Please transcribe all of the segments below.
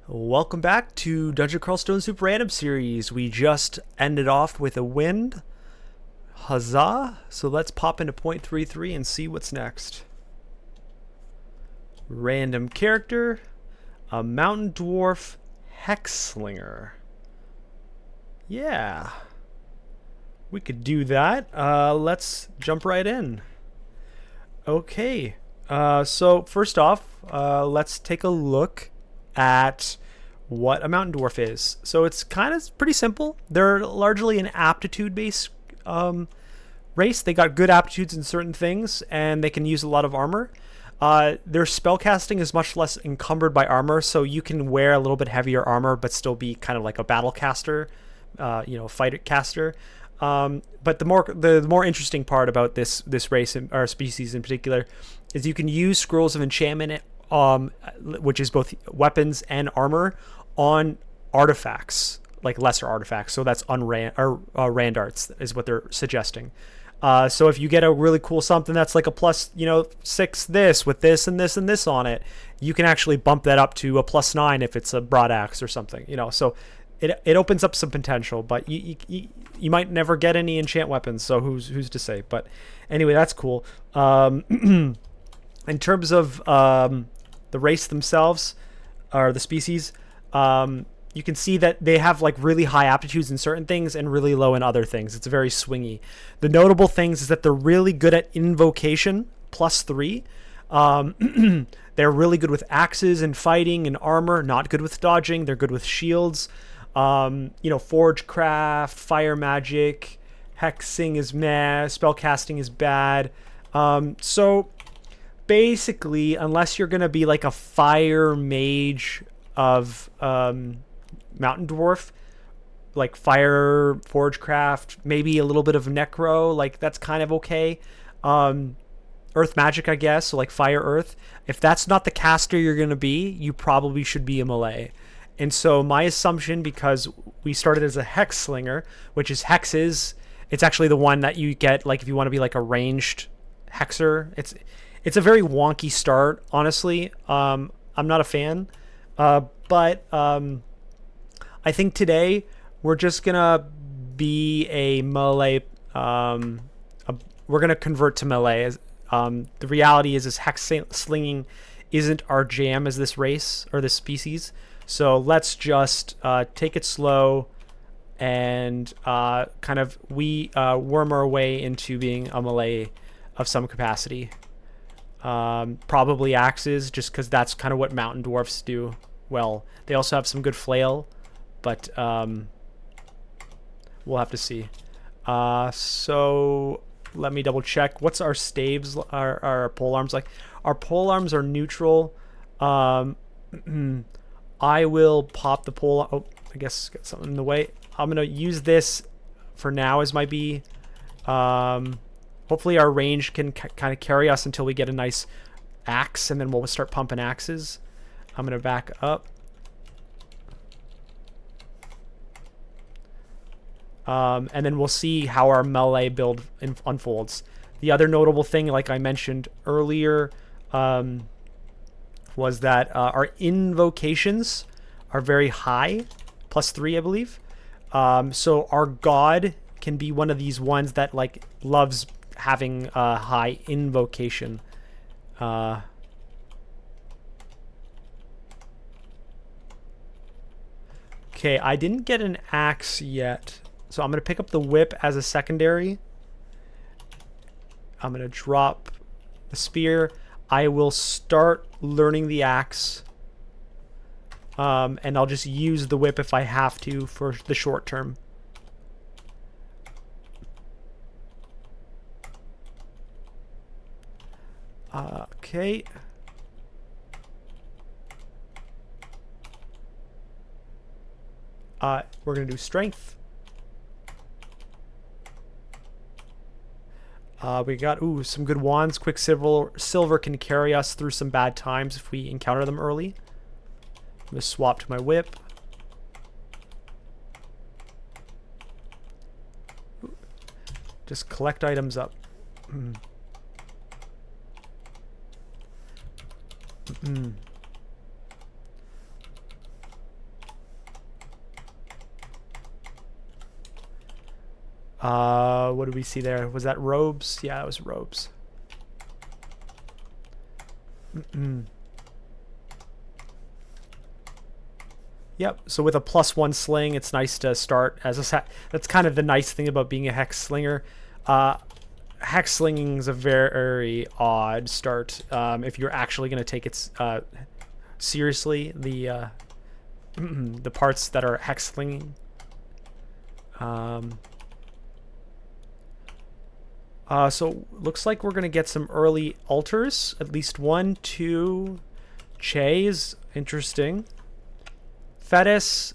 Welcome back to Dungeon Crawl Stone Super Random Series. We just ended off with a wind. Huzzah! So let's pop into point 33 and see what's next. Random character, a mountain dwarf, Hexslinger. Yeah. We could do that. Let's jump right in. Okay. So first off, let's take a look at what a mountain dwarf is. So it's kind of pretty simple. They're largely an aptitude-based race. They got good aptitudes in certain things, and they can use a lot of armor. Their spellcasting is much less encumbered by armor, so you can wear a little bit heavier armor, but still be kind of like a battle caster, fighter caster. But the more interesting part about this race or species in particular is you can use scrolls of enchantment, which is both weapons and armor, on artifacts, like lesser artifacts. So that's rand arts is what they're suggesting. So if you get a really cool something that's like a plus 6 this with this and this and this on it, you can actually bump that up to a +9 if it's a broad axe or something. So it opens up some potential, but you might never get any enchant weapons, so who's to say? But anyway, that's cool. In terms of the race themselves, or the species, you can see that they have like really high aptitudes in certain things and really low in other things. It's very swingy. The notable things is that they're really good at invocation, +3. They're really good with axes and fighting and armor, not good with dodging. They're good with shields. Forge craft, fire magic, hexing is meh, spellcasting is bad. So basically, unless you're gonna be like a fire mage of mountain dwarf, like fire, forge craft, maybe a little bit of necro, like that's kind of okay. Earth magic, I guess, so like fire earth. If that's not the caster you're gonna be, you probably should be a melee. And so my assumption, because we started as a Hexslinger, which is hexes, it's actually the one that you get like if you want to be like a ranged hexer. It's a very wonky start, honestly. I'm not a fan, but I think today we're just gonna be a melee. We're gonna convert to melee. The reality is hex slinging isn't our jam as this race or this species. So let's just take it slow and kind of worm our way into being a melee of some capacity. Probably axes, just because that's kind of what mountain dwarfs do well. They also have some good flail, but we'll have to see. So let me double check. What's our staves, our pole arms like? Our pole arms are neutral. I will pop the pole. Oh, I guess got something in the way. I'm gonna use this for now as my B. Hopefully our range can kind of carry us until we get a nice axe, and then we'll start pumping axes. I'm gonna back up. And then we'll see how our melee build unfolds. The other notable thing, like I mentioned earlier, was that our invocations are very high, +3, I believe. So our god can be one of these ones that like loves having a high invocation. Okay, I didn't get an axe yet, so I'm gonna pick up the whip as a secondary. I'm gonna drop the spear. I will start learning the axe, and I'll just use the whip if I have to for the short term. Okay. We're gonna do strength. We got some good wands. Quick silver can carry us through some bad times if we encounter them early. I'm gonna swap to my whip. Just collect items up. What did we see there? Was that robes? Yeah, it was robes. Yep, so with a +1 sling, it's nice to start as a that's kind of the nice thing about being a Hexslinger. Hexslinging is a very odd start if you're actually going to take it seriously, the parts that are Hexslinging. So looks like we're going to get some early altars. At least 1, 2. Che is interesting. Fetus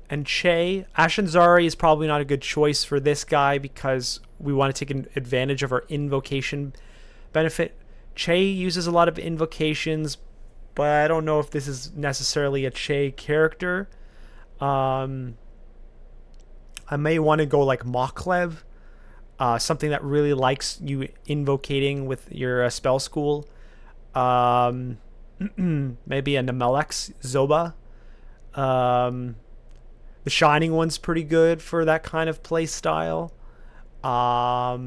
and Che. Ashanzari is probably not a good choice for this guy because we want to take advantage of our invocation benefit. Che uses a lot of invocations, but I don't know if this is necessarily a Che character. I may want to go like Moklev, something that really likes you invocating with your spell school. Maybe a Namelex Zoba. The Shining one's pretty good for that kind of play style. I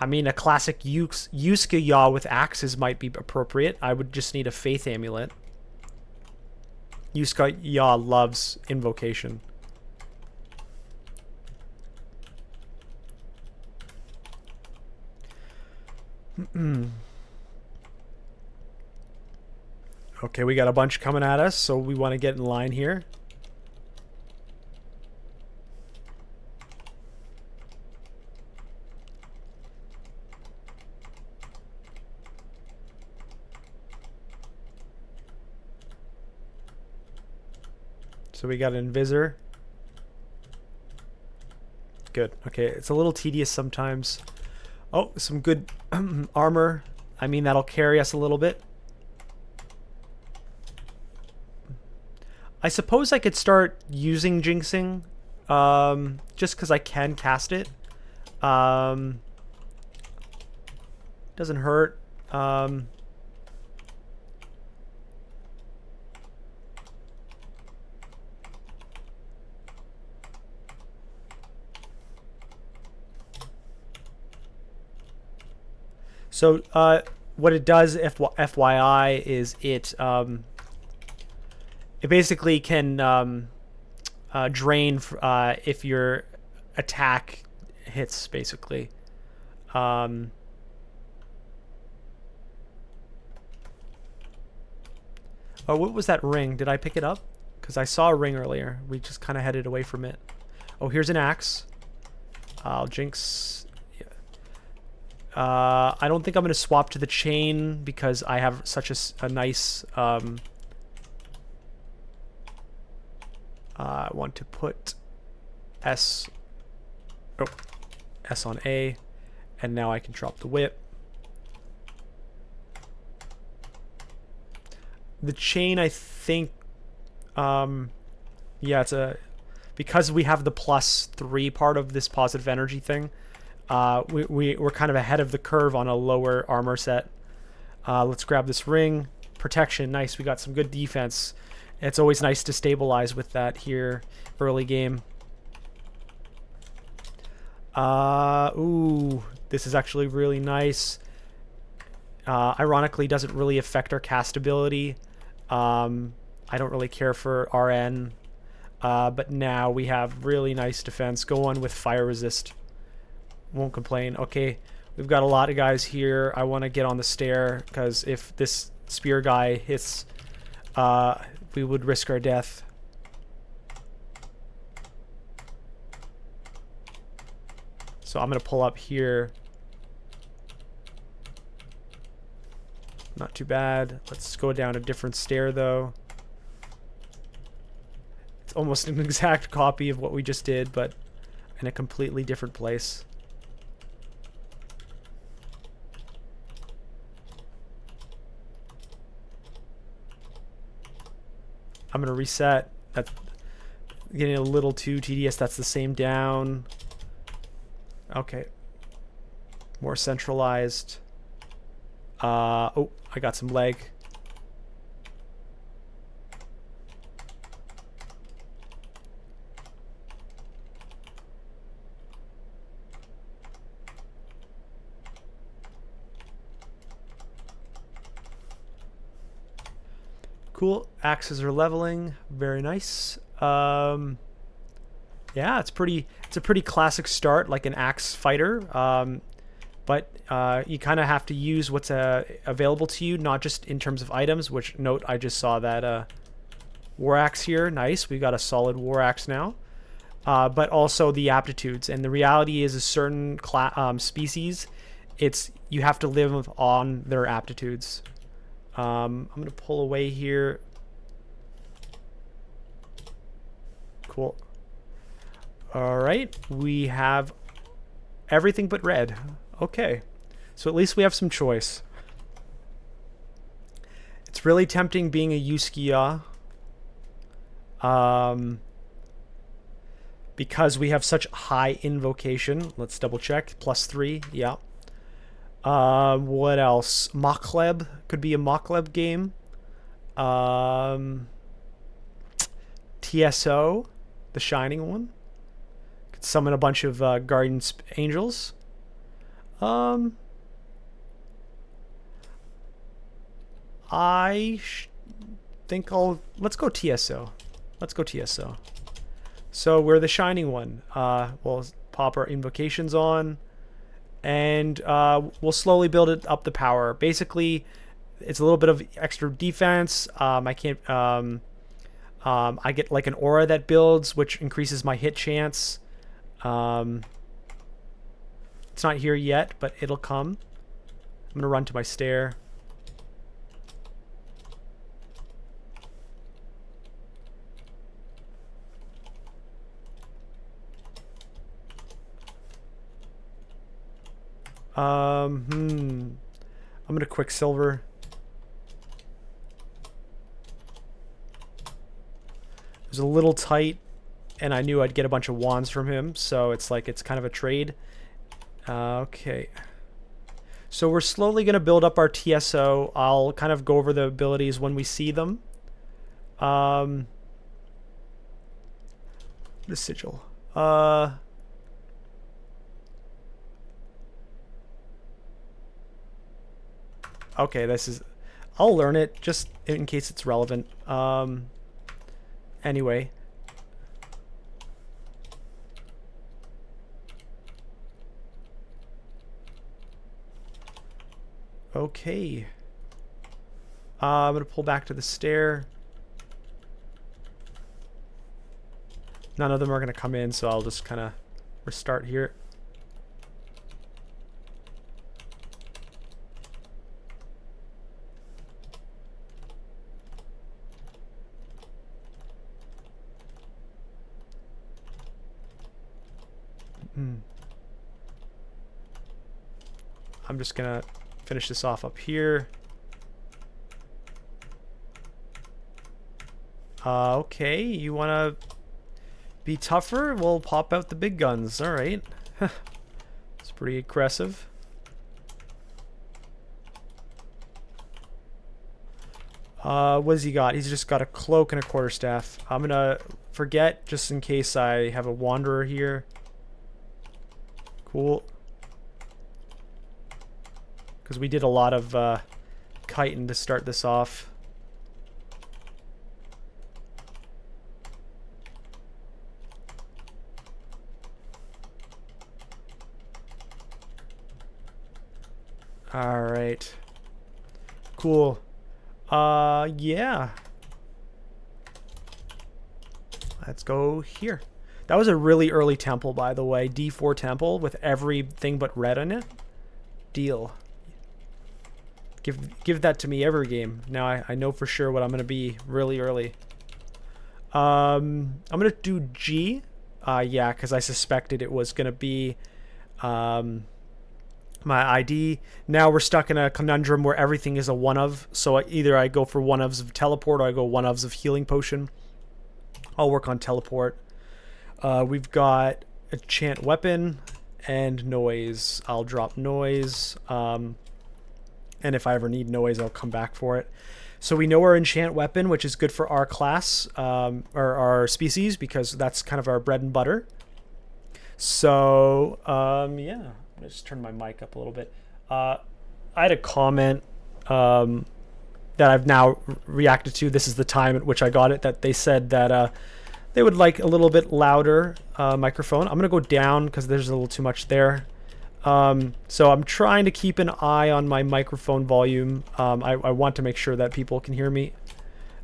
mean, a classic Yuska Yaw with axes might be appropriate. I would just need a Faith Amulet. Yuska Yaw loves invocation. Okay, we got a bunch coming at us, so we want to get in line here. So we got an Invisor. Good. Okay, it's a little tedious sometimes. Oh, some good armor. I mean, that'll carry us a little bit. I suppose I could start using Jinxing, just because I can cast it. Doesn't hurt. So what it does, FYI, is it basically can drain if your attack hits, basically. Oh, what was that ring? Did I pick it up? Because I saw a ring earlier. We just kind of headed away from it. Oh, here's an axe. I'll Jinx. I don't think I'm going to swap to the chain because I have such a nice... I want to put S on A, and now I can drop the whip. The chain, I think, yeah, it's because we have the +3 part of this positive energy thing, we're kind of ahead of the curve on a lower armor set. Let's grab this ring. Protection, nice, we got some good defense. It's always nice to stabilize with that here early game. Ooh, this is actually really nice. Ironically, doesn't really affect our castability. I don't really care for RN. But now we have really nice defense. Go on with fire resist. Won't complain. Okay, we've got a lot of guys here. I want to get on the stair because if this spear guy hits... we would risk our death. So I'm going to pull up here. Not too bad. Let's go down a different stair, though. It's almost an exact copy of what we just did, but in a completely different place. I'm going to reset. That's getting a little too tedious. That's the same down. Okay. More centralized. Oh, I got some leg. Cool. Axes are leveling. Very nice. Yeah, it's a pretty classic start, like an axe fighter. But you kind of have to use what's available to you, not just in terms of items, which, note, I just saw that war axe here. Nice. We've got a solid war axe now. But also the aptitudes. And the reality is a certain species, you have to live on their aptitudes. I'm going to pull away here. Cool. All right. We have everything but red. Okay. So at least we have some choice. It's really tempting being a Yuskia. Because we have such high invocation. Let's double check. +3. Yeah. What else? Mokleb could be a Mokleb game. TSO, the Shining one. Could summon a bunch of guardian angels. I think let's go TSO. Let's go TSO. So we're the Shining one. We'll pop our invocations on. And we'll slowly build it up the power. Basically, it's a little bit of extra defense. I get like an aura that builds, which increases my hit chance. It's not here yet, but it'll come. I'm gonna run to my stair. I'm gonna Quicksilver. It was a little tight, and I knew I'd get a bunch of wands from him, so it's like it's kind of a trade. Okay. So we're slowly gonna build up our TSO. I'll kind of go over the abilities when we see them. The sigil. Okay, I'll learn it just in case it's relevant. Anyway. Okay. I'm gonna pull back to the stair. None of them are gonna come in, so I'll just kind of restart here. I'm just gonna finish this off up here. Okay, you wanna be tougher? We'll pop out the big guns. All right. It's pretty aggressive. What has he got? He's just got a cloak and a quarterstaff. I'm gonna forget just in case I have a wanderer here. Cool. Because we did a lot of kiting to start this off. All right. Cool. Yeah. Let's go here. That was a really early temple, by the way. D4 temple with everything but red in it. Deal. Give that to me every game. Now I know for sure what I'm going to be really early. I'm going to do G. Yeah, because I suspected it was going to be my ID. Now we're stuck in a conundrum where everything is a one-of. So either I go for one-ofs of teleport or I go one-ofs of healing potion. I'll work on teleport. We've got enchant weapon and noise. I'll drop noise. And if I ever need noise, I'll come back for it. So we know our enchant weapon, which is good for our class, or our species, because that's kind of our bread and butter. So, yeah. I'm going to just turn my mic up a little bit. I had a comment that I've now reacted to. This is the time at which I got it, that they said that they would like a little bit louder microphone. I'm going to go down because there's a little too much there. So I'm trying to keep an eye on my microphone volume. I want to make sure that people can hear me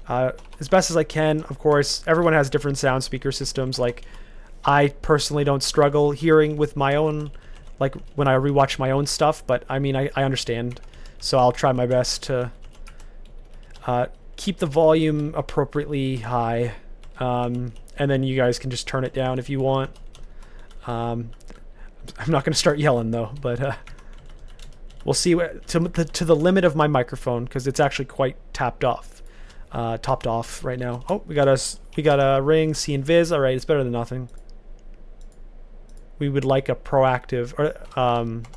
as best as I can. Of course, everyone has different sound speaker systems. Like, I personally don't struggle hearing with my own, like when I rewatch my own stuff, but I mean, I understand. So I'll try my best to keep the volume appropriately high. And then you guys can just turn it down if you want. I'm not going to start yelling though, but we'll see to the limit of my microphone, because it's actually quite topped off right now. Oh, we got a ring, see and viz. All right, it's better than nothing. We would like a proactive, or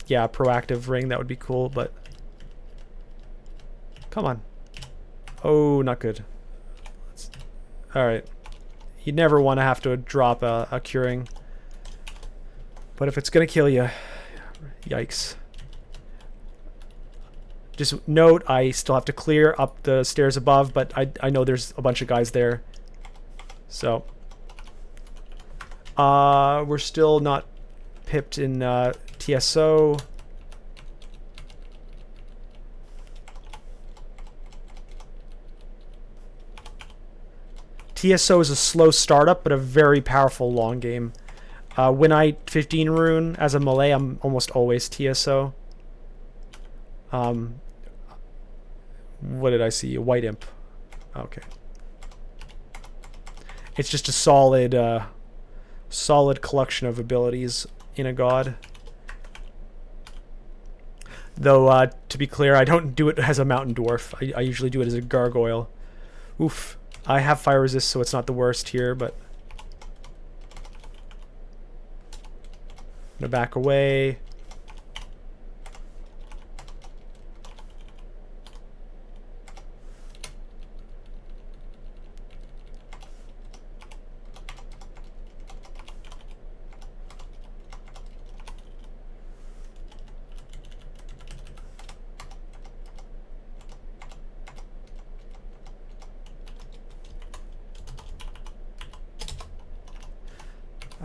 yeah, proactive ring. That would be cool, but come on. Oh, not good. All right. You never want to have to drop a curing. But if it's going to kill you, yikes. Just note, I still have to clear up the stairs above, but I know there's a bunch of guys there. So, we're still not pipped in TSO. TSO is a slow startup, but a very powerful long game. When I 15 rune as a melee, I'm almost always TSO. What did I see? A white imp. Okay. It's just a solid collection of abilities in a god. Though, to be clear, I don't do it as a mountain dwarf. I usually do it as a gargoyle. Oof. I have fire resist, so it's not the worst here, but I'm gonna back away.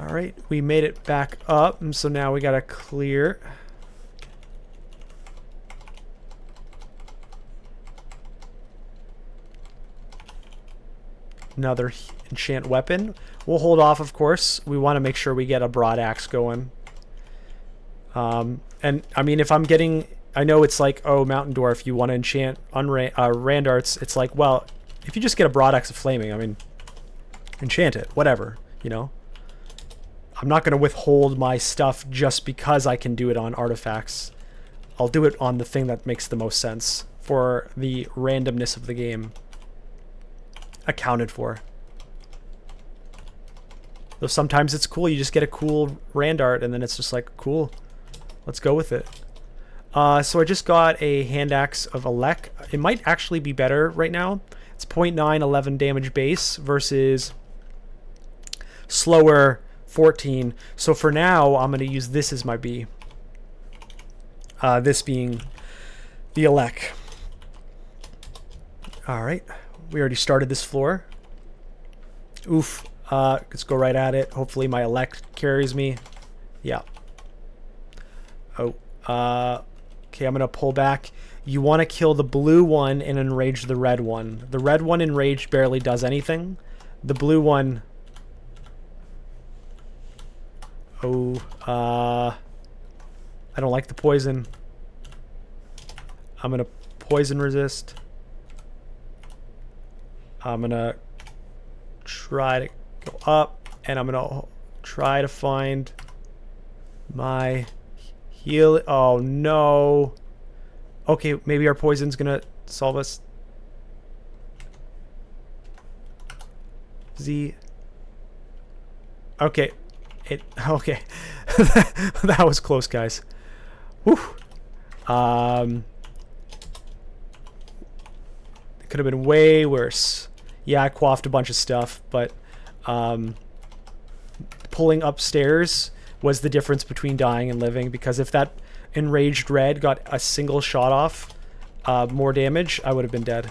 Alright, we made it back up, and so now we gotta clear. Another enchant weapon. We'll hold off, of course. We want to make sure we get a broad axe going. And, I mean, if I'm getting... I know it's like, oh, Mountain Dwarf, you want to enchant Randarts. It's like, well, if you just get a broad axe of flaming, I mean, enchant it, whatever, you know? I'm not going to withhold my stuff just because I can do it on artifacts. I'll do it on the thing that makes the most sense for the randomness of the game accounted for. Though sometimes it's cool, you just get a cool Randart and then it's just like, cool, let's go with it. So I just got a hand axe of Alek. It might actually be better right now. It's 0.9, 11 damage base versus slower 14. So for now, I'm going to use this as my B. This being the Alek. Alright. We already started this floor. Oof. Let's go right at it. Hopefully my Alek carries me. Yeah. Oh. Okay, I'm going to pull back. You want to kill the blue one and enrage the red one. The red one enraged barely does anything. The blue one... Oh, I don't like the poison. I'm going to poison resist. I'm going to try to go up, and I'm going to try to find my heal. Oh, no. Okay, maybe our poison's going to solve us. Z. Okay. Okay. That was close, guys. Whew. It could have been way worse. Yeah, I quaffed a bunch of stuff, but pulling upstairs was the difference between dying and living, because if that enraged red got a single shot off, more damage, I would have been dead.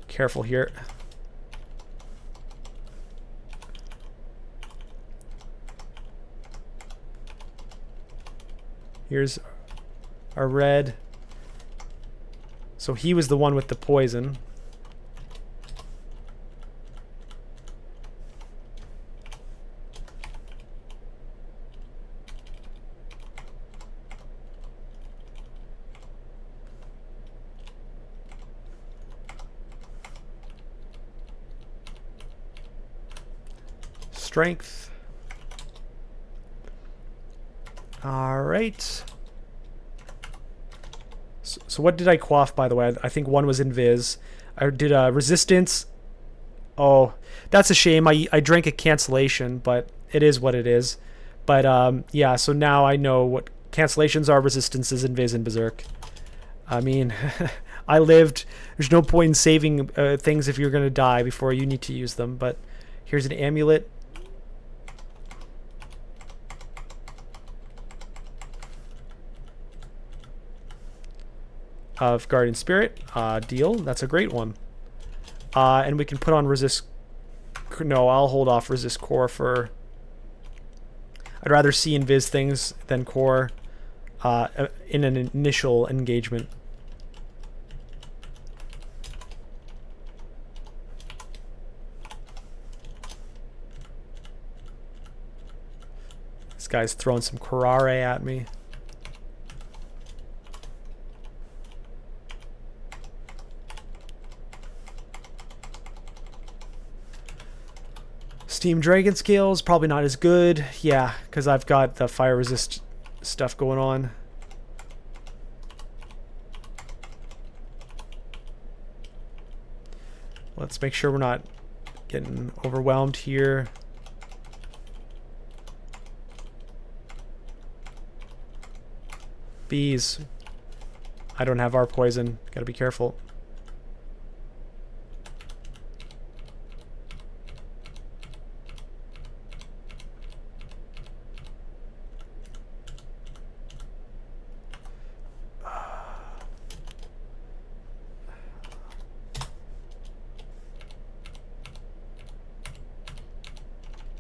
Careful here. Here's our red. So he was the one with the poison. Strength. All right. So what did I quaff, by the way? I think one was invis. I did resistance. Oh, that's a shame. I drank a cancellation, but it is what it is. But yeah, so now I know what cancellations are, resistances, invis, and berserk. I mean, I lived. There's no point in saving things if you're going to die before you need to use them. But here's an amulet. Of Guardian Spirit. Deal. That's a great one. And we can put on resist. No, I'll hold off resist core for. I'd rather see invis things than core in an initial engagement. This guy's throwing some Karare at me. Steam Dragon Scales, probably not as good. Yeah, because I've got the fire resist stuff going on. Let's make sure we're not getting overwhelmed here. Bees. I don't have our poison. Gotta be careful.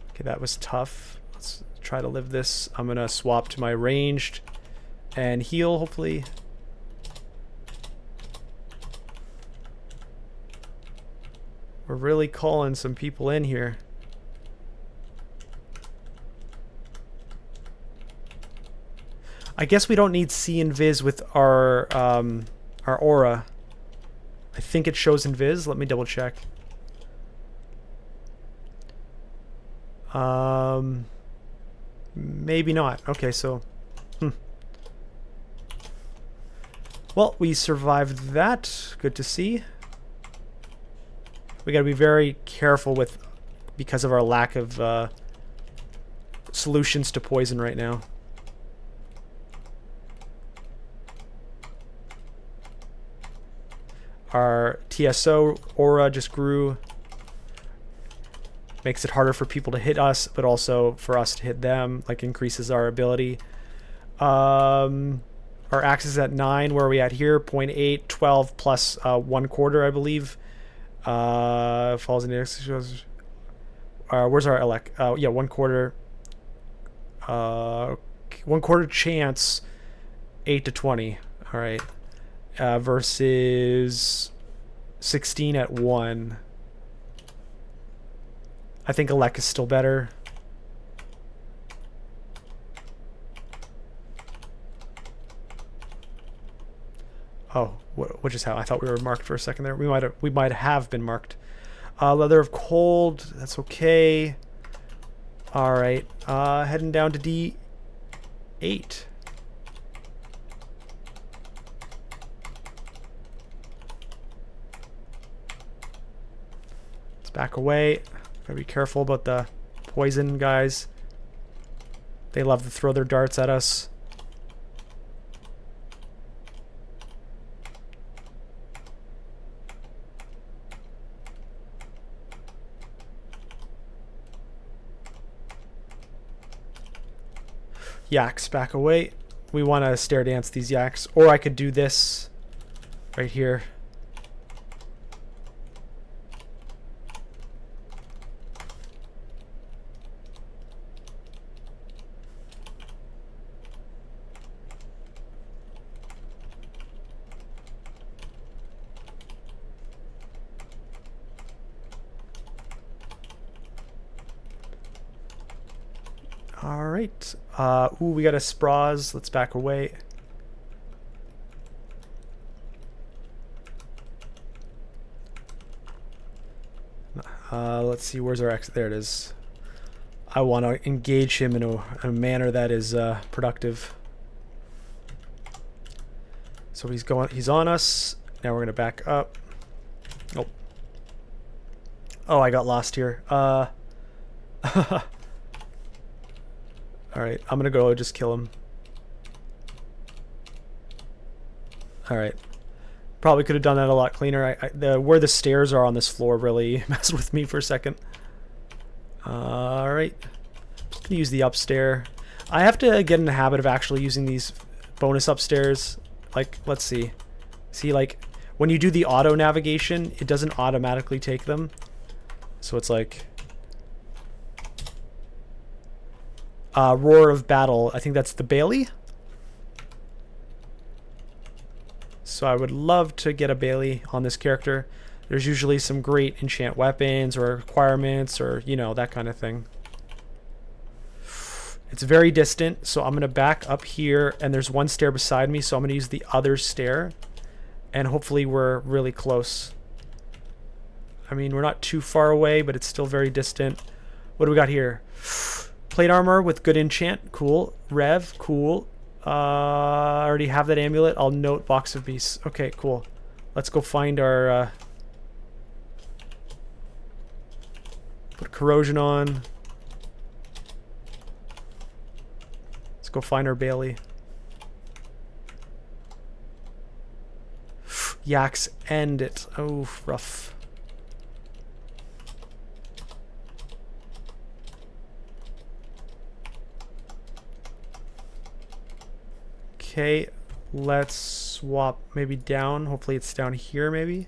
Okay, that was tough. Let's try to live this. I'm gonna swap to my ranged and heal, hopefully. We're really calling some people in here. I guess we don't need see invis with our aura. I think it shows invis. Let me double check. Maybe not. Okay, so well, we survived that. Good to see. We got to be very careful with, because of our lack of solutions to poison right now. Our TSO aura just grew. Makes it harder for people to hit us, but also for us to hit them. Like, increases our ability. Our axe is at 9. Where are we at here? 0.8, 12 plus 1/4, I believe. Falls in the X. Where's our elect? Yeah, 1/4. 1/4 chance. 8 to 20. All right. Versus 16 at 1. I think elect is still better. Oh, which is how I thought we were marked for a second there. We might have been marked. Leather of Cold. That's okay. All right. Heading down to D8. Let's back away. Gotta be careful about the poison guys. They love to throw their darts at us. Yaks, back away. We want to stair dance these yaks. Or I could do this right here. All right. Ooh, we got a Spraz. Let's back away. Let's see. Where's our X? There it is. I want to engage him in a manner that is productive. So he's going. He's on us. Now we're gonna back up. Oh. Oh, I got lost here. All right, I'm gonna go just kill him. All right, probably could have done that a lot cleaner. Where the stairs are on this floor really messed with me for a second. All right, just gonna use the upstairs. I have to get in the habit of actually using these bonus upstairs. Like, let's see. See, like when you do the auto navigation, it doesn't automatically take them. So it's like Roar of Battle. I think that's the Bailey. So I would love to get a Bailey on this character. There's usually some great enchant weapons or requirements or, you know, that kind of thing. It's very distant, so I'm going to back up here, and there's one stair beside me, so I'm going to use the other stair, and hopefully we're really close. I mean, we're not too far away, but it's still very distant. What do we got here? Plate armor with good enchant. Cool. Rev. Cool. I already have that amulet. I'll note Box of Beasts. Okay, cool. Let's go find our... put corrosion on. Let's go find our Bailey. Yaks, end it. Oh, rough. Okay, let's swap maybe down. Hopefully it's down here maybe.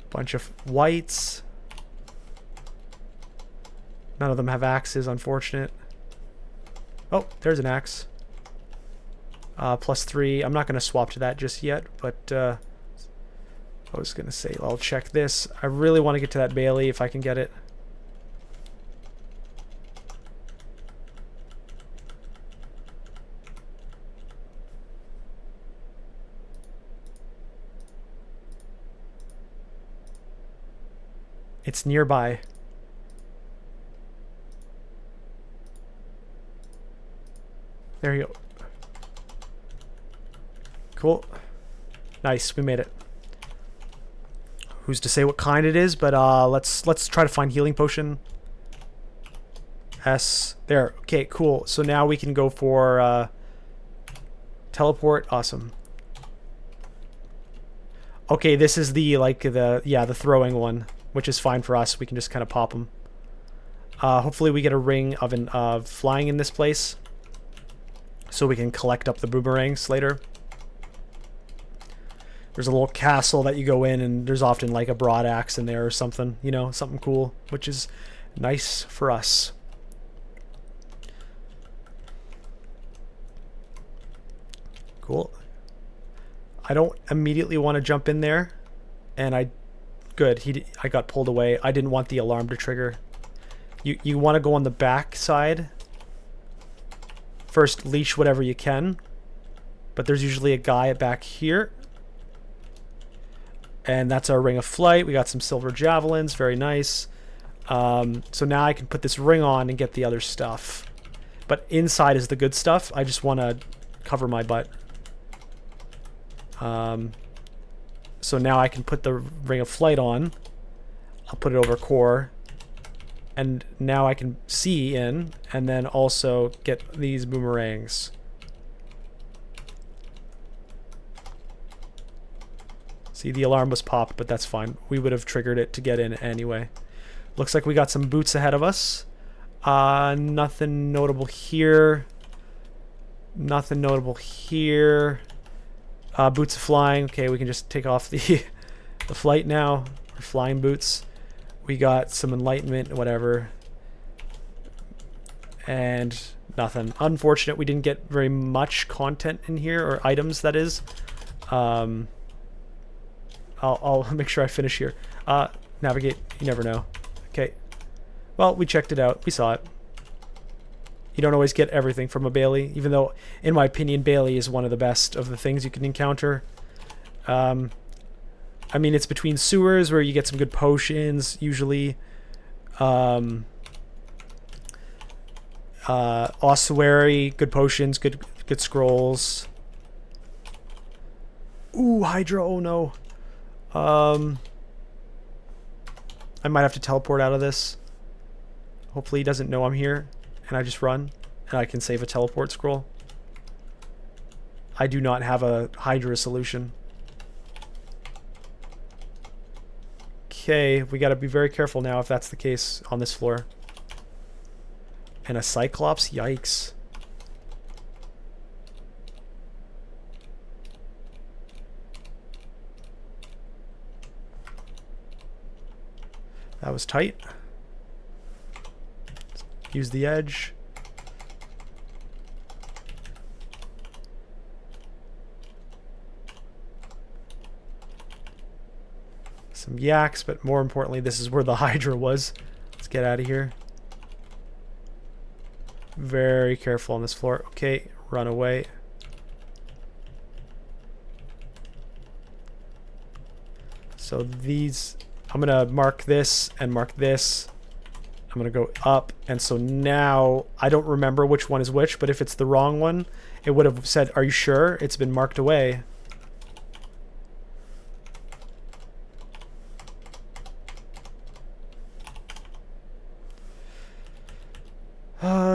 Bunch of whites. None of them have axes, unfortunate. Oh, there's an axe. +3. I'm not going to swap to that just yet, but I was going to say I'll check this. I really want to get to that Bailey if I can get it. It's nearby. There you go. Cool. Nice, we made it. Who's to say what kind it is, but let's try to find healing potion. S. There. Okay, cool. So now we can go for teleport. Awesome. Okay, this is the the throwing one, which is fine for us. We can just kind of pop them. Hopefully we get a ring of flying in this place, so we can collect up the boomerangs later. There's a little castle that you go in, and there's often like a broad axe in there or something, you know, something cool, which is nice for us. Cool. I don't immediately want to jump in there, and good, I got pulled away. I didn't want the alarm to trigger. You want to go on the back side. First, leash whatever you can, but there's usually a guy back here. And that's our ring of flight. We got some silver javelins, very nice. So now I can put this ring on and get the other stuff. But inside is the good stuff. I just want to cover my butt. So now I can put the ring of flight on. I'll put it over core. And now I can see in, and then also get these boomerangs. See, the alarm was popped, but that's fine. We would have triggered it to get in anyway. Looks like we got some boots ahead of us. Nothing notable here. Nothing notable here. Boots of flying. Okay, we can just take off the the flight now. Or flying boots. We got some enlightenment, whatever. And nothing. Unfortunate we didn't get very much content in here, or items, that is. I'll make sure I finish here. Navigate. You never know. Okay. Well, we checked it out. We saw it. You don't always get everything from a Bailey, even though, in my opinion, Bailey is one of the best of the things you can encounter. I mean, it's between sewers where you get some good potions, usually. Ossuary, good potions, good scrolls. Ooh, Hydra, oh no. I might have to teleport out of this. Hopefully he doesn't know I'm here. And I just run, and I can save a teleport scroll. I do not have a Hydra solution. Okay, we gotta be very careful now if that's the case on this floor. And a Cyclops? Yikes. That was tight. Use the edge. Some yaks, but more importantly, this is where the Hydra was. Let's get out of here. Very careful on this floor. Okay, run away. So these, I'm gonna mark this and mark this. I'm gonna go up, and so now I don't remember which one is which, but if it's the wrong one, it would have said, "Are you sure?" It's been marked away.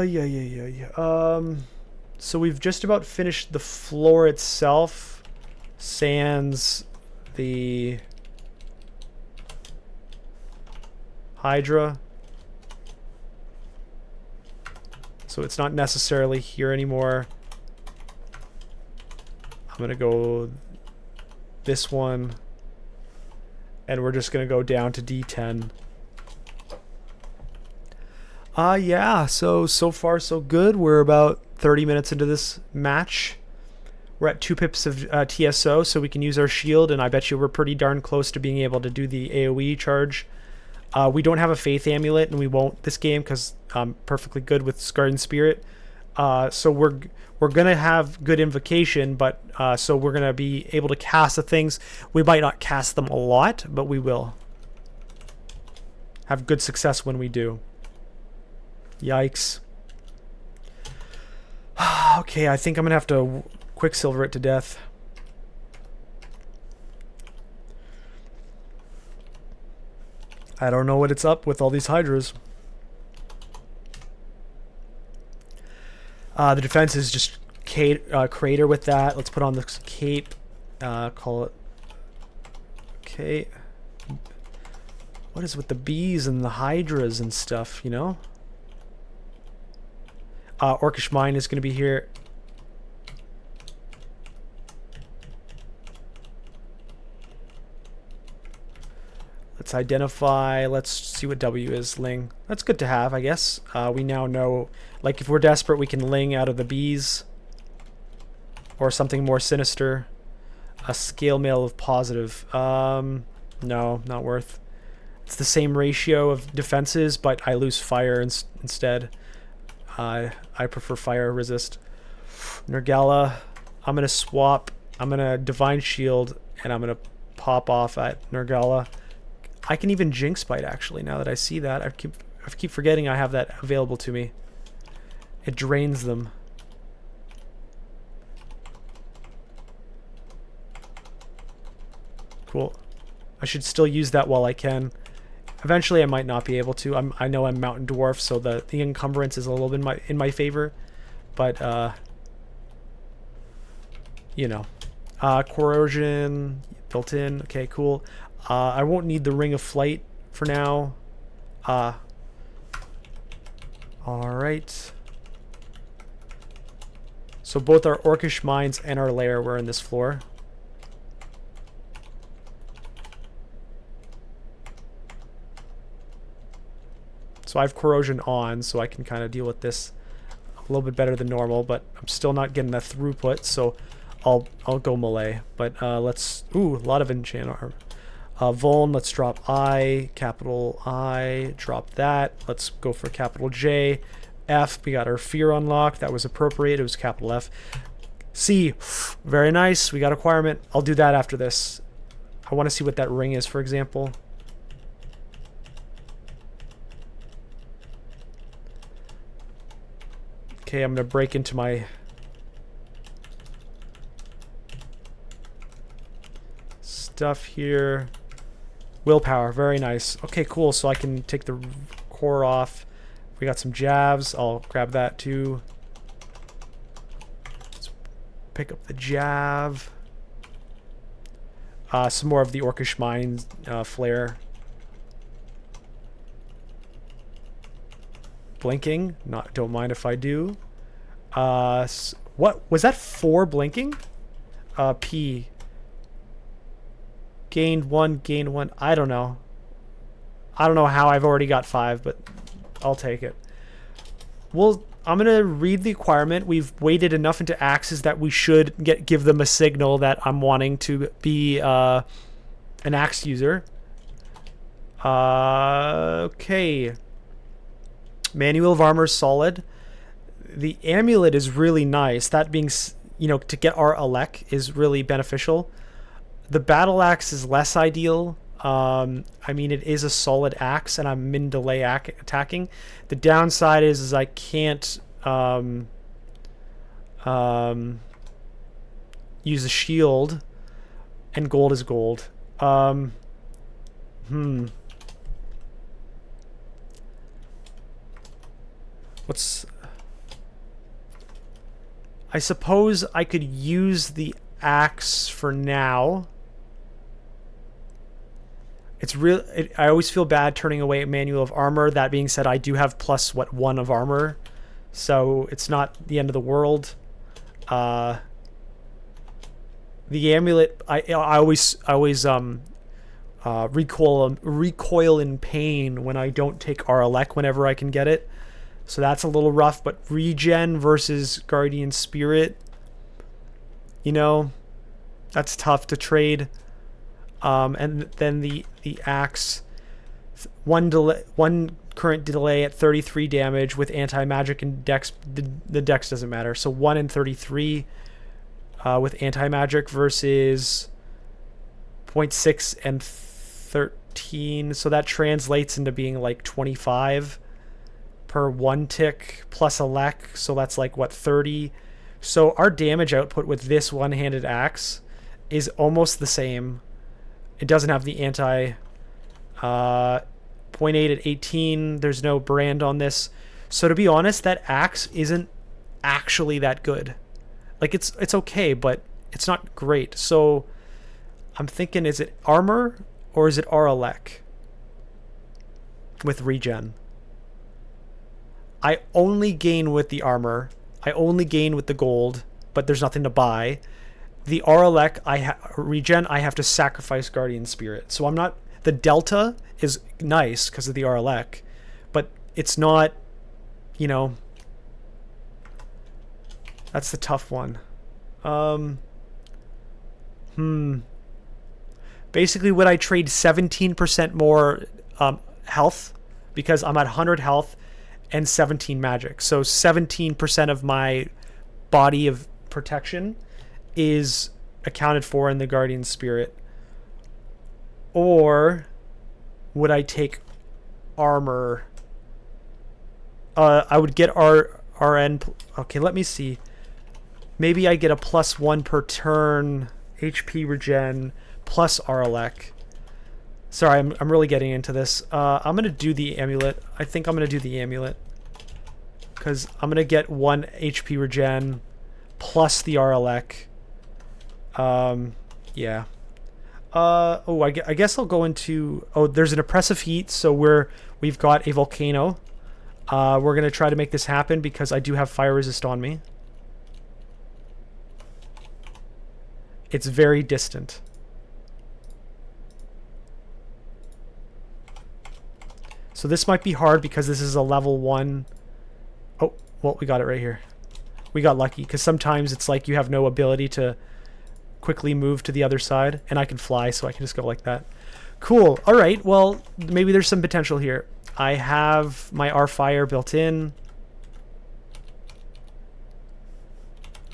Yeah. So we've just about finished the floor itself, sans the Hydra. So it's not necessarily here anymore. I'm gonna go this one, and we're just gonna go down to D10. Yeah, so far so good. We're about 30 minutes into this match. We're at 2 pips of TSO, so we can use our shield, and I bet you we're pretty darn close to being able to do the AoE charge. We don't have a Faith Amulet, and we won't this game because I'm perfectly good with Garden Spirit. So we're gonna have good invocation, but so we're gonna be able to cast the things. We might not cast them a lot, but we will have good success when we do. Yikes. Okay, I think I'm gonna have to Quicksilver it to death. I don't know what it's up with all these Hydras. The defense is just Crater with that. Let's put on the cape. Call it. Okay. What is with the bees and the Hydras and stuff, you know? Orcish Mine is going to be here. Let's identify. Let's see what W is. Ling. That's good to have, I guess. We now know, like, if we're desperate, we can Ling out of the bees. Or something more sinister. A scale mail of positive. No, not worth. It's the same ratio of defenses, but I lose fire instead. I prefer fire resist. Nergala. I'm going to swap. I'm going to Divine Shield, and I'm going to pop off at Nergala. I can even Jinx Bite, actually, now that I see that. I keep forgetting I have that available to me. It drains them. Cool. I should still use that while I can. Eventually I might not be able to. I know I'm Mountain Dwarf, so the encumbrance is a little bit in my favor. But, you know. Corrosion built in. Okay, cool. I won't need the Ring of Flight for now. All right. So both our Orcish Mines and our lair were in this floor. So I have corrosion on, so I can kind of deal with this a little bit better than normal, but I'm still not getting the throughput, so I'll go melee. But let's... Ooh, a lot of enchant armor. Vuln, let's drop I, capital I, drop that. Let's go for capital J. F, we got our fear unlocked. That was appropriate. It was capital F. C, very nice. We got acquirement. I'll do that after this. I want to see what that ring is, for example. Okay, I'm going to break into my... stuff here. Willpower, very nice. Okay, cool. So I can take the core off. We got some jabs. I'll grab that too. Let's pick up the jab. Some more of the Orcish Mine flare. Blinking. Don't mind if I do. What was that? 4 blinking? P. Gained 1, gained 1. I don't know. I don't know how I've already got 5, but I'll take it. Well, I'm going to read the acquirement. We've waded enough into axes that we should give them a signal that I'm wanting to be an axe user. Okay. Manual of armor is solid. The amulet is really nice. That being, to get our Alec is really beneficial. The battle axe is less ideal. I mean, it is a solid axe, and I'm min delay attacking. The downside is I can't use a shield, and gold is gold. I suppose I could use the axe for now. I always feel bad turning away a manual of armor. That being said, I do have plus 1 of armor, so it's not the end of the world. The amulet, I always recoil in pain when I don't take Aralek whenever I can get it. So that's a little rough. But regen versus Guardian Spirit, that's tough to trade. And then the axe, one current delay at 33 damage with anti-magic and dex. The dex doesn't matter. So 1 in 33 with anti-magic versus 0.6 and 13. So that translates into being like 25 per 1 tick plus a lek. So that's like 30. So our damage output with this one-handed axe is almost the same. It doesn't have the anti 0.8 at 18. There's no brand on this. So to be honest, that axe isn't actually that good. Like it's okay, but it's not great. So I'm thinking, is it armor or is it Aralek with regen? I only gain with the armor. I only gain with the gold, but there's nothing to buy. The Aralek, regen, I have to sacrifice Guardian Spirit. So I'm not... The delta is nice because of the Aralek, but it's not, that's the tough one. Basically, would I trade 17% more health because I'm at 100 health and 17 magic. So 17% of my body of protection is accounted for in the Guardian Spirit. Or would I take armor? I would get RN. Okay, let me see. Maybe I get a +1 per turn HP regen plus Aralek. Sorry, I'm really getting into this. I'm going to do the amulet. I think I'm going to do the amulet. Because I'm going to get 1 HP regen plus the Aralek. Yeah. I guess I'll go into... Oh, there's an oppressive heat, so we've got a volcano. We're going to try to make this happen because I do have fire resist on me. It's very distant. So this might be hard because this is a level 1. Oh, well, we got it right here. We got lucky because sometimes it's like you have no ability to quickly move to the other side. And I can fly, so I can just go like that. Cool. All right. Well, maybe there's some potential here. I have my R-Fire built in.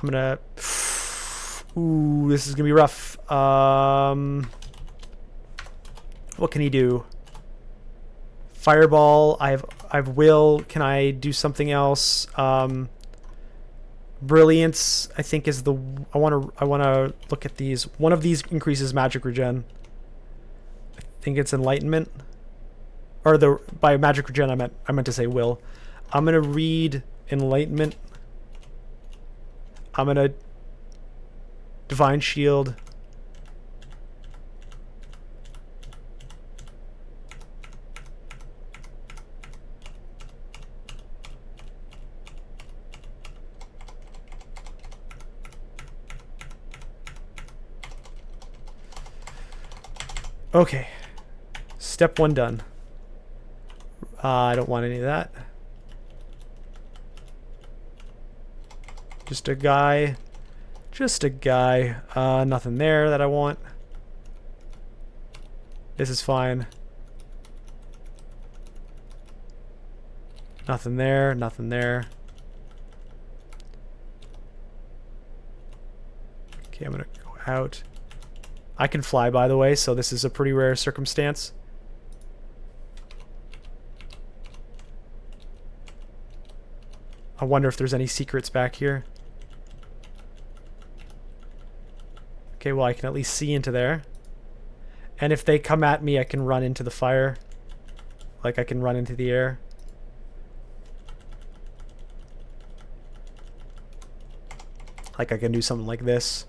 I'm going to... Ooh, this is going to be rough. What can he do? Fireball. I have Will. Can I do something else? Brilliance, I think, is the... I want to look at these. One of these increases magic regen. I think it's Enlightenment. Or by magic regen, I meant to say Will. I'm gonna read Enlightenment. I'm gonna Divine Shield. Okay. Step 1 done. I don't want any of that. Just a guy. Just a guy. Nothing there that I want. This is fine. Nothing there. Nothing there. Okay, I'm gonna go out. I can fly, by the way, so this is a pretty rare circumstance. I wonder if there's any secrets back here. Okay, well, I can at least see into there. And if they come at me, I can run into the fire. Like, I can run into the air. Like, I can do something like this.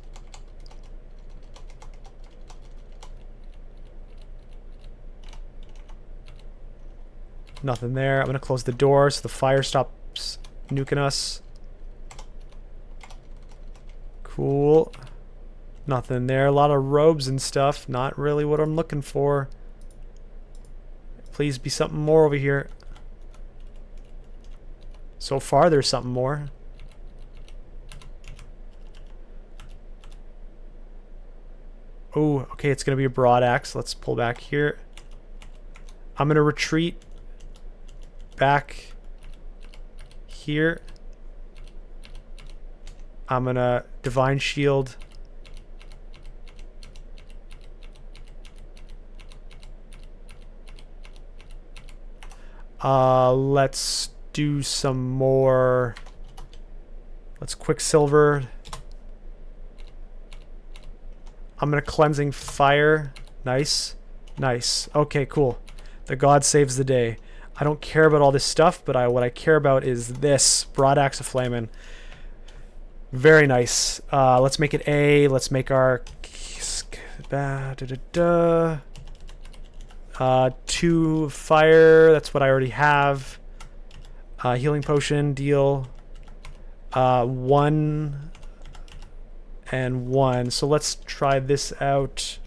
Nothing there. I'm going to close the door so the fire stops nuking us. Cool. Nothing there. A lot of robes and stuff. Not really what I'm looking for. Please be something more over here. So far, there's something more. Oh, okay, it's going to be a broad axe. Let's pull back here. I'm going to retreat back here. I'm going to Divine Shield. Let's do some more. Let's Quicksilver. I'm gonna Cleansing Fire. Nice. Nice. Okay, cool. The god saves the day. I don't care about all this stuff, but what I care about is this. Broad Axe of Flamin'. Very nice. Let's make it A. Let's make our... 2 fire. That's what I already have. Healing Potion. Deal. 1... and 1. So let's try this out.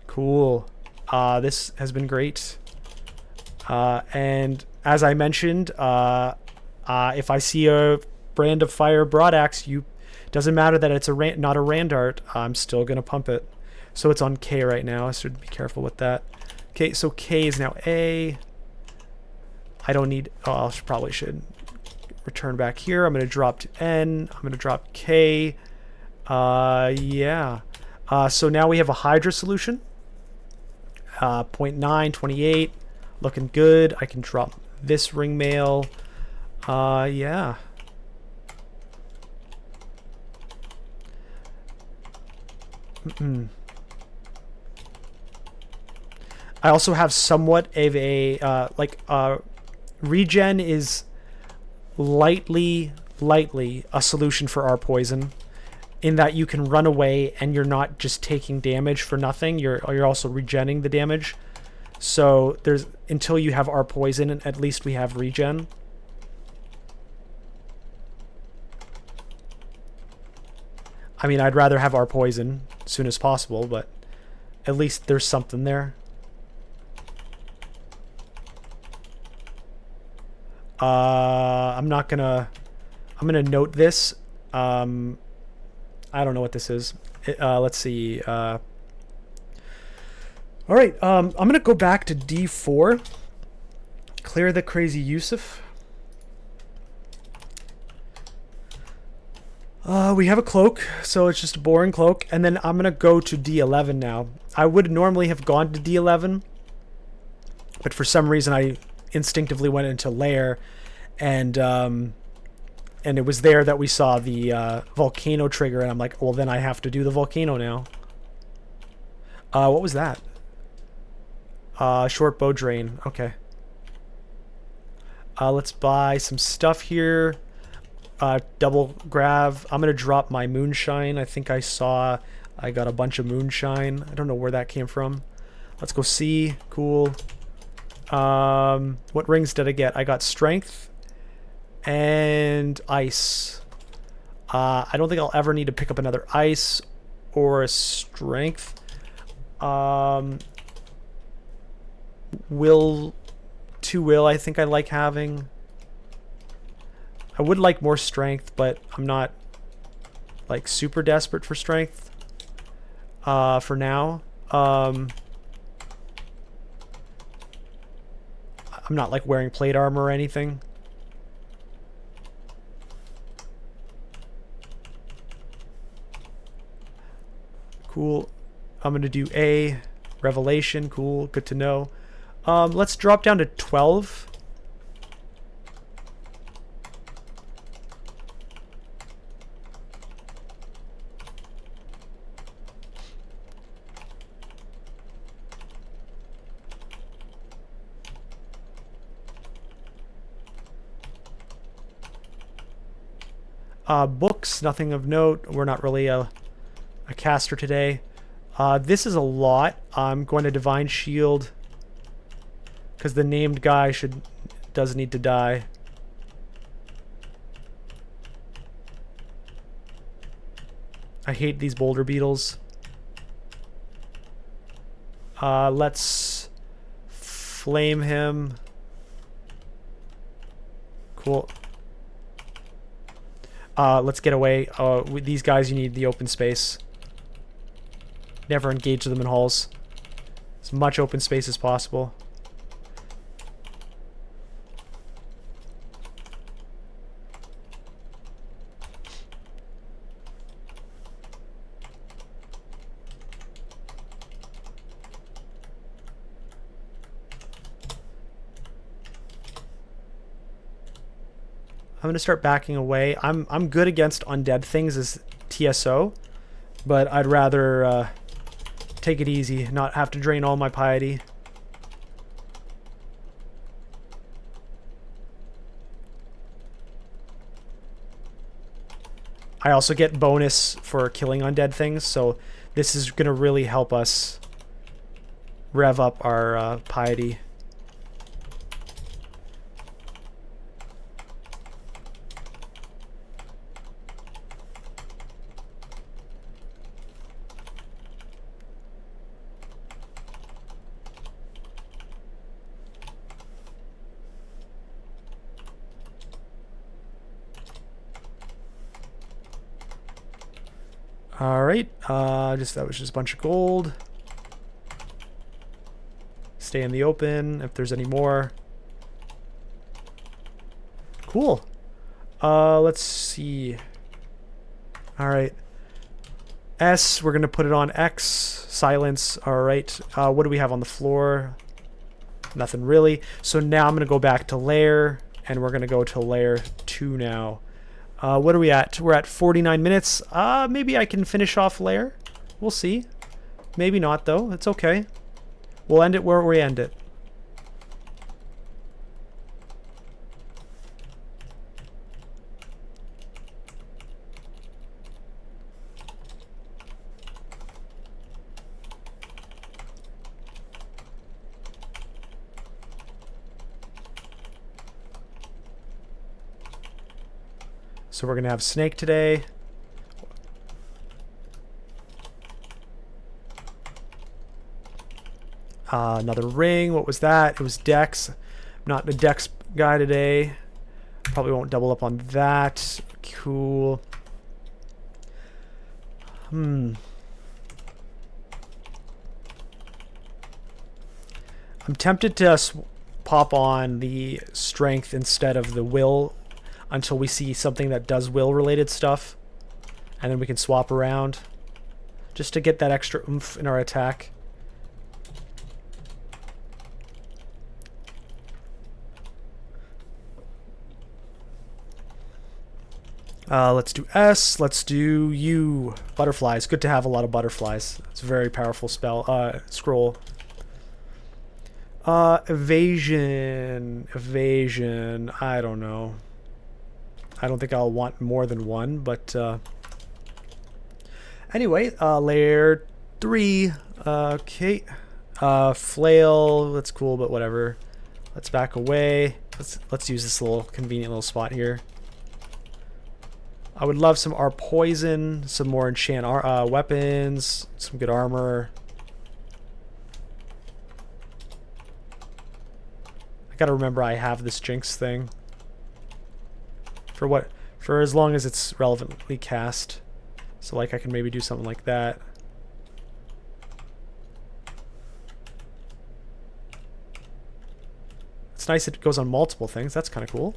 Cool. This has been great. And as I mentioned, if I see a brand of fire broad axe, doesn't matter that it's not a Randart, I'm still gonna pump it. So it's on K right now. I should be careful with that. Okay, so K is now A. I don't need. Oh, I probably should return back here. I'm gonna drop to N. I'm gonna drop K. Yeah. So now we have a Hydra solution. 0.9, 28. Looking good. I can drop this ring mail. Yeah. I also have somewhat of a, regen is lightly a solution for our poison, in that you can run away and you're not just taking damage for nothing. You're also regenning the damage. So there's until you have our poison, at least we have regen. I mean, I'd rather have our poison as soon as possible, but at least there's something there. I'm gonna note this. I don't know what this is. Let's see. All right. I'm gonna go back to D4. Clear the crazy Yusuf. We have a cloak, so it's just a boring cloak. And then I'm going to go to D11 now. I would normally have gone to D11, but for some reason I instinctively went into Lair, and it was there that we saw the volcano trigger, and I'm like, well, then I have to do the volcano now. What was that? Short bow drain. Okay. Let's buy some stuff here. Double grab. I'm gonna drop my moonshine. I think I got a bunch of moonshine. I don't know where that came from. Let's go see. Cool. What rings did I get? I got strength and ice. I don't think I'll ever need to pick up another ice or a strength. Will I think I like having. I would like more strength, but I'm not like super desperate for strength for now. I'm not like wearing plate armor or anything. Cool. I'm gonna do A revelation. Cool, good to know. Let's drop down to 12. Books, nothing of note. We're not really a caster today. This is a lot. I'm going to Divine Shield because the named guy does need to die. I hate these boulder beetles. Let's flame him. Cool. Let's get away. With these guys, you need the open space. Never engage them in halls. As much open space as possible. I'm gonna start backing away. I'm good against undead things as TSO, but I'd rather take it easy, not have to drain all my piety. I also get bonus for killing undead things, so this is gonna really help us rev up our piety. Alright, that was just a bunch of gold. Stay in the open if there's any more. Cool. Let's see. Alright. S, we're gonna put it on X. Silence. Alright. What do we have on the floor? Nothing really. So now I'm gonna go back to Lair, and we're gonna go to Lair 2 now. What are we at? We're at 49 minutes. Maybe I can finish off Lair. We'll see. Maybe not, though. It's okay. We'll end it where we end it. So we're going to have snake today. Another ring. What was that? It was Dex. Not the Dex guy today. Probably won't double up on that. Cool. I'm tempted to pop on the strength instead of the will until we see something that does will related stuff, and then we can swap around just to get that extra oomph in our attack. Let's do S. Let's do U. Butterflies. Good to have a lot of butterflies. It's a very powerful spell. Scroll. Evasion. Evasion. I don't know. I don't think I'll want more than one, but anyway, layer 3. Okay. Flail. That's cool, but whatever. Let's back away. Let's use this little convenient little spot here. I would love some R poison, some more enchant weapons, some good armor. I gotta remember I have this Jinx thing. For as long as it's relevantly cast. So like I can maybe do something like that. It's nice it goes on multiple things. That's kind of cool.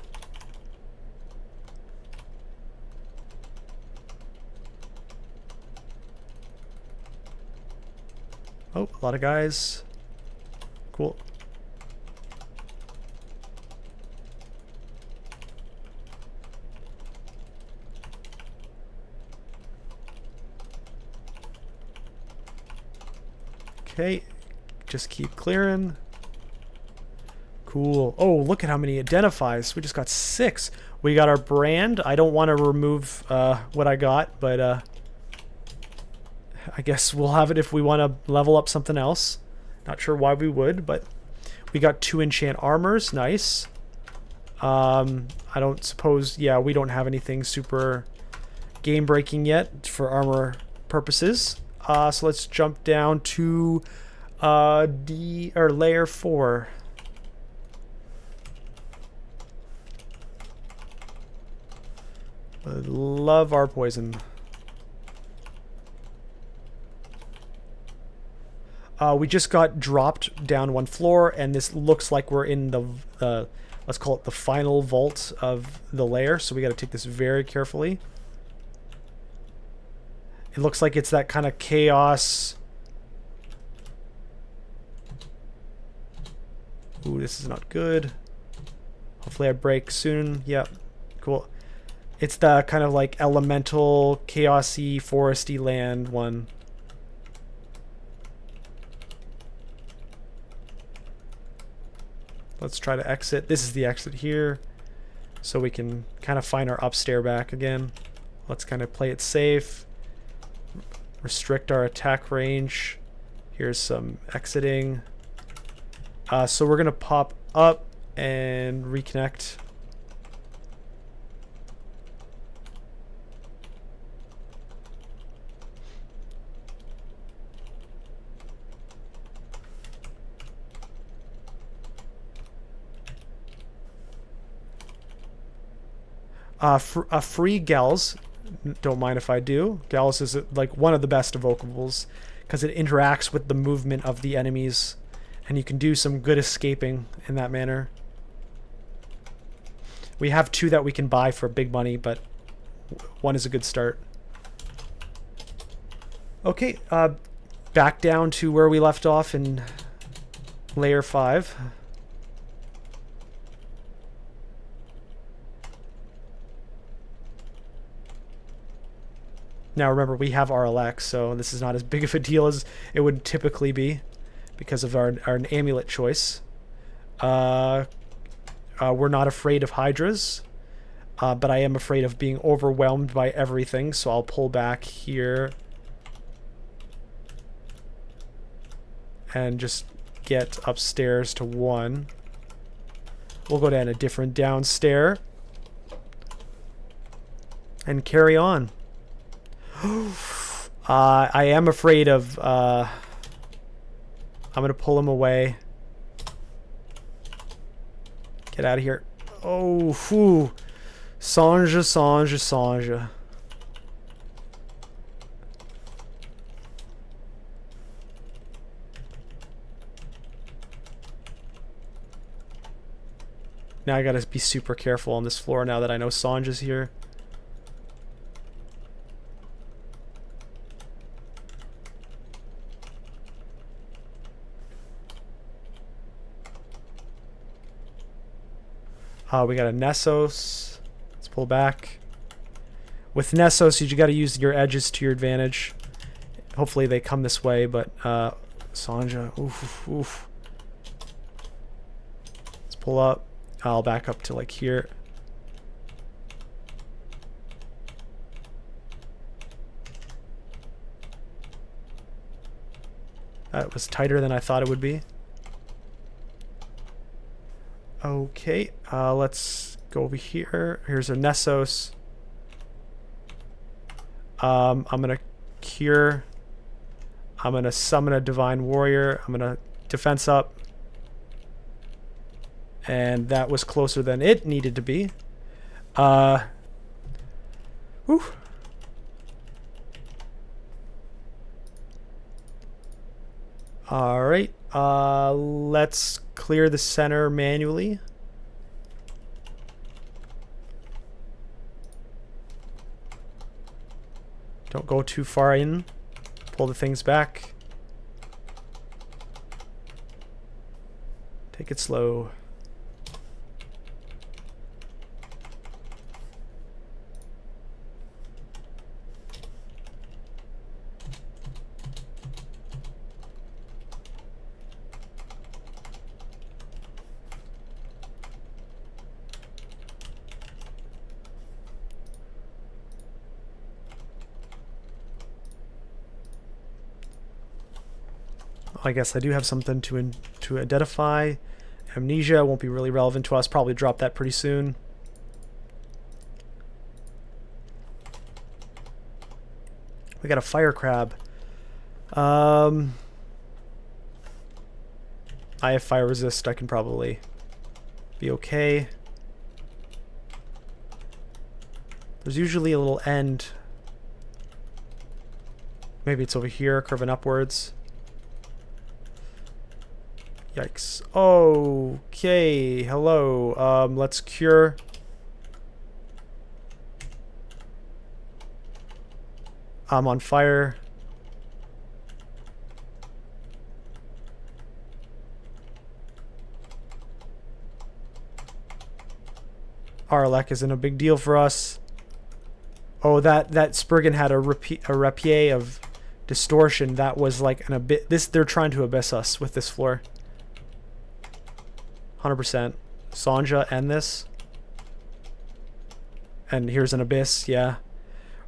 Oh, a lot of guys. Cool. Okay, just keep clearing. Cool. Oh, look at how many identifies. We just got 6. We got our brand. I don't want to remove what I got, but I guess we'll have it if we want to level up something else. Not sure why we would, but we got 2 enchant armors. Nice. I don't suppose... Yeah, we don't have anything super game-breaking yet for armor purposes. So let's jump down to layer 4. I love our poison. We just got dropped down 1 floor, and this looks like we're in the let's call it the final vault of the layer. So we got to take this very carefully. It looks like it's that kind of chaos. Ooh, this is not good. Hopefully I break soon. Yep, cool. It's the kind of like elemental, chaosy, foresty land one. Let's try to exit. This is the exit here. So we can kind of find our upstair back again. Let's kind of play it safe. Restrict our attack range. Here's some exiting. So we're going to pop up and reconnect. Free Gals. Don't mind if I do. Gals is like one of the best evocables because it interacts with the movement of the enemies, and you can do some good escaping in that manner. We have 2 that we can buy for big money, but 1 is a good start. Okay, back down to where we left off in layer 5. Now remember, we have RLX, so this is not as big of a deal as it would typically be because of our amulet choice. We're not afraid of Hydras, but I am afraid of being overwhelmed by everything, so I'll pull back here and just get upstairs to 1. We'll go down a different downstair. and carry on. I am afraid of... I'm going to pull him away. Get out of here. Oh, whew. Songe. Now I gotta be super careful on this floor now that I know Sanj is here. We got a Nessos. Let's pull back. With Nessos, you gotta use your edges to your advantage. Hopefully they come this way, but Sanja, oof. Let's pull up. I'll back up to like here. That was tighter than I thought it would be. Okay, let's go over here. Here's a Nessos. I'm gonna cure. I'm gonna summon a Divine Warrior. I'm gonna defense up. And that was closer than it needed to be. Whew. Alright, let's clear the center manually. Don't go too far in. Pull the things back. Take it slow. I guess I do have something to identify. Amnesia won't be really relevant to us. Probably drop that pretty soon. We got a fire crab. I have fire resist. I can probably be okay. There's usually a little end. Maybe it's over here, curving upwards. Yikes. Okay, hello. Let's cure. I'm on fire. Arlek isn't a big deal for us. Oh, that Spriggan had a rapier of distortion. That was like an abyss. They're trying to abyss us with this floor. 100%. Sanja and this. And here's an abyss, yeah.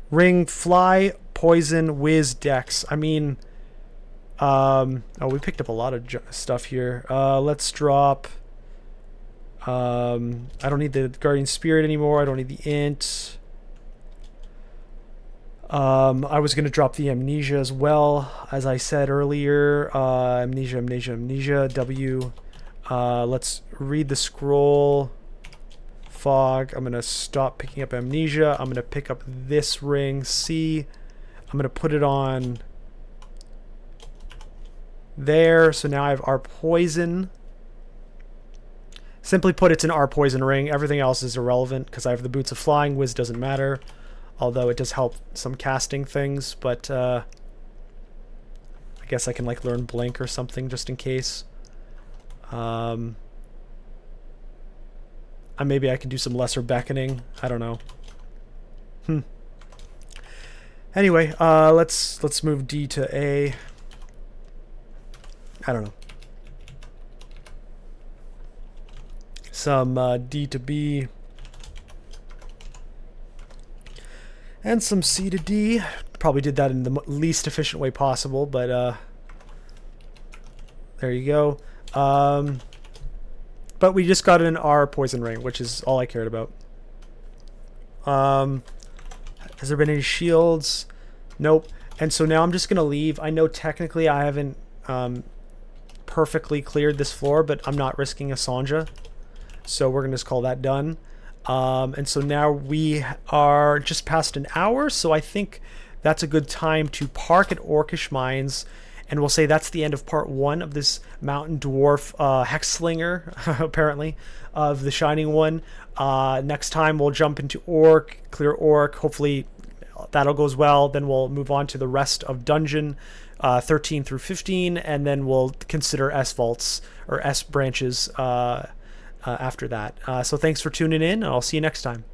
Ring, fly, poison, whiz, dex. I mean, oh, we picked up a lot of stuff here. Let's drop. I don't need the Guardian Spirit anymore. I don't need the Int. I was going to drop the Amnesia as well, as I said earlier. Amnesia, W. Let's read the scroll. Fog. I'm going to stop picking up Amnesia. I'm going to pick up this ring, C. I'm going to put it on there. So now I have our poison. Simply put, it's an R poison ring. Everything else is irrelevant because I have the Boots of Flying. Wiz doesn't matter. Although it does help some casting things. But I guess I can like learn Blink or something just in case. Maybe I can do some lesser beckoning. I don't know. Anyway, let's move D to A. I don't know. Some D to B. And some C to D. Probably did that in the least efficient way possible, but there you go. But we just got an R poison ring, which is all I cared about. Has there been any shields? Nope. And so now I'm just going to leave. I know technically I haven't perfectly cleared this floor, but I'm not risking a Sanja. So we're going to just call that done. And so now we are just past an hour, so I think that's a good time to park at Orcish Mines, and we'll say that's the end of part 1 of this Mountain Dwarf Hexslinger, apparently, of the Shining One. Next time we'll jump into Orc, clear Orc, hopefully that'll goes well, then we'll move on to the rest of Dungeon 13 through 15, and then we'll consider S vaults, or S branches, after that. So thanks for tuning in, and I'll see you next time.